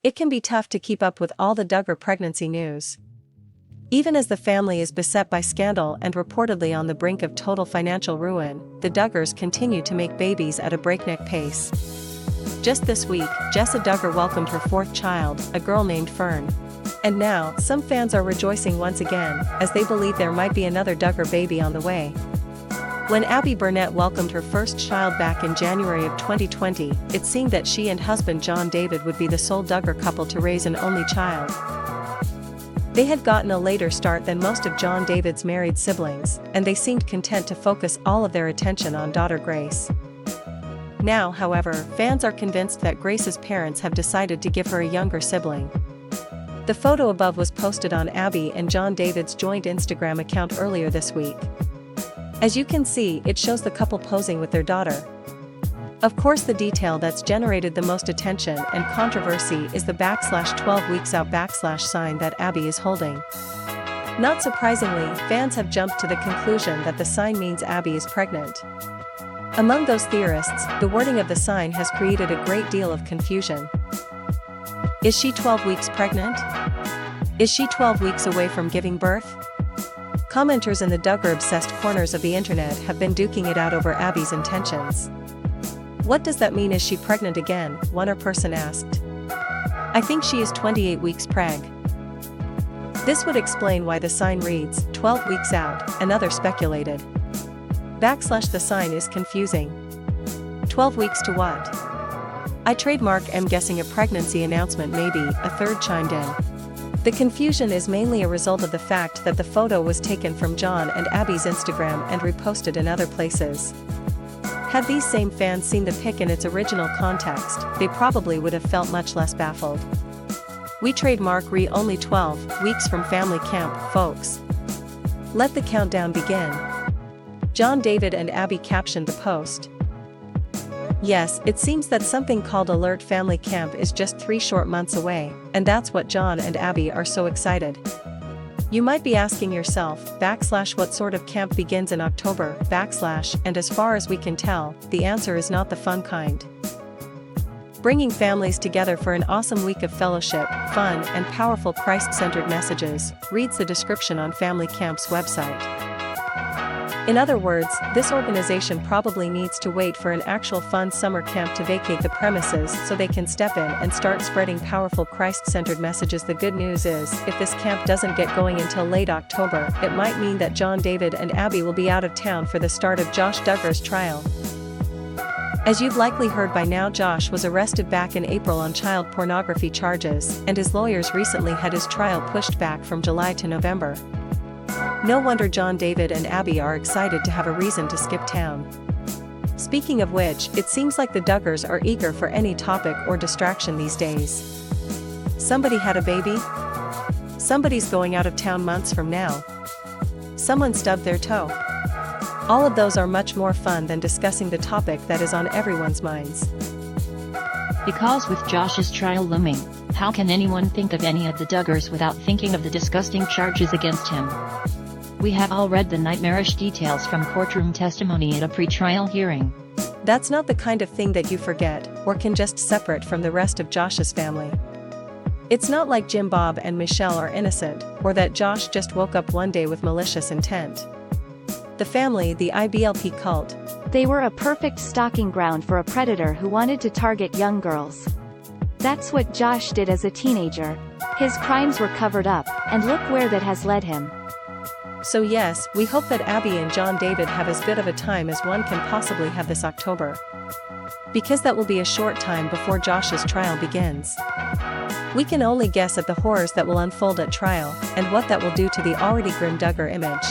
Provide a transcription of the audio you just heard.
It can be tough to keep up with all the Duggar pregnancy news. Even as the family is beset by scandal and reportedly on the brink of total financial ruin, the Duggars continue to make babies at a breakneck pace. Just this week, Jessa Duggar welcomed her fourth child, a girl named Fern. And now, some fans are rejoicing once again, as they believe there might be another Duggar baby on the way. When Abbie Burnett welcomed her first child back in January of 2020, it seemed that she and husband John David would be the sole Duggar couple to raise an only child. They had gotten a later start than most of John David's married siblings, and they seemed content to focus all of their attention on daughter Grace. Now, however, fans are convinced that Grace's parents have decided to give her a younger sibling. The photo above was posted on Abbie and John David's joint Instagram account earlier this week. As you can see, it shows the couple posing with their daughter. Of course, the detail that's generated the most attention and controversy is the /12 weeks out sign that Abbie is holding. Not surprisingly, fans have jumped to the conclusion that the sign means Abbie is pregnant. Among those theorists, the wording of the sign has created a great deal of confusion. Is she 12 weeks pregnant? Is she 12 weeks away from giving birth? Commenters in the Duggar-obsessed corners of the internet have been duking it out over Abbie's intentions. What does that mean? Is she pregnant again? One person asked. I think she is 28 weeks preg. This would explain why the sign reads, 12 weeks out, another speculated. The sign is confusing. 12 weeks to what? I trademark am guessing a pregnancy announcement maybe, a third chimed in. The confusion is mainly a result of the fact that the photo was taken from John and Abbie's Instagram and reposted in other places. Had these same fans seen the pic in its original context, they probably would have felt much less baffled. We trademark only 12 weeks from family camp, folks. Let the countdown begin. John David and Abbie captioned the post. Yes, it seems that something called Alert Family Camp is just 3 short months away, and that's what John and Abbie are so excited. You might be asking yourself, what sort of camp begins in October, and as far as we can tell, the answer is not the fun kind. Bringing families together for an awesome week of fellowship, fun, and powerful Christ-centered messages, reads the description on Family Camp's website. In other words, this organization probably needs to wait for an actual fun summer camp to vacate the premises so they can step in and start spreading powerful Christ-centered messages. The good news is, if this camp doesn't get going until late October, it might mean that John David and Abbie will be out of town for the start of Josh Duggar's trial. As you've likely heard by now, Josh was arrested back in April on child pornography charges, and his lawyers recently had his trial pushed back from July to November. No wonder John David and Abbie are excited to have a reason to skip town. Speaking of which, it seems like the Duggars are eager for any topic or distraction these days. Somebody had a baby? Somebody's going out of town months from now. Someone stubbed their toe. All of those are much more fun than discussing the topic that is on everyone's minds. Because with Josh's trial looming, how can anyone think of any of the Duggars without thinking of the disgusting charges against him? We have all read the nightmarish details from courtroom testimony at a pre-trial hearing. That's not the kind of thing that you forget, or can just separate from the rest of Josh's family. It's not like Jim Bob and Michelle are innocent, or that Josh just woke up one day with malicious intent. The family, the IBLP cult, they were a perfect stalking ground for a predator who wanted to target young girls. That's what Josh did as a teenager. His crimes were covered up, and look where that has led him. So yes, we hope that Abbie and John David have as good of a time as one can possibly have this October. Because that will be a short time before Josh's trial begins. We can only guess at the horrors that will unfold at trial, and what that will do to the already grim Duggar image.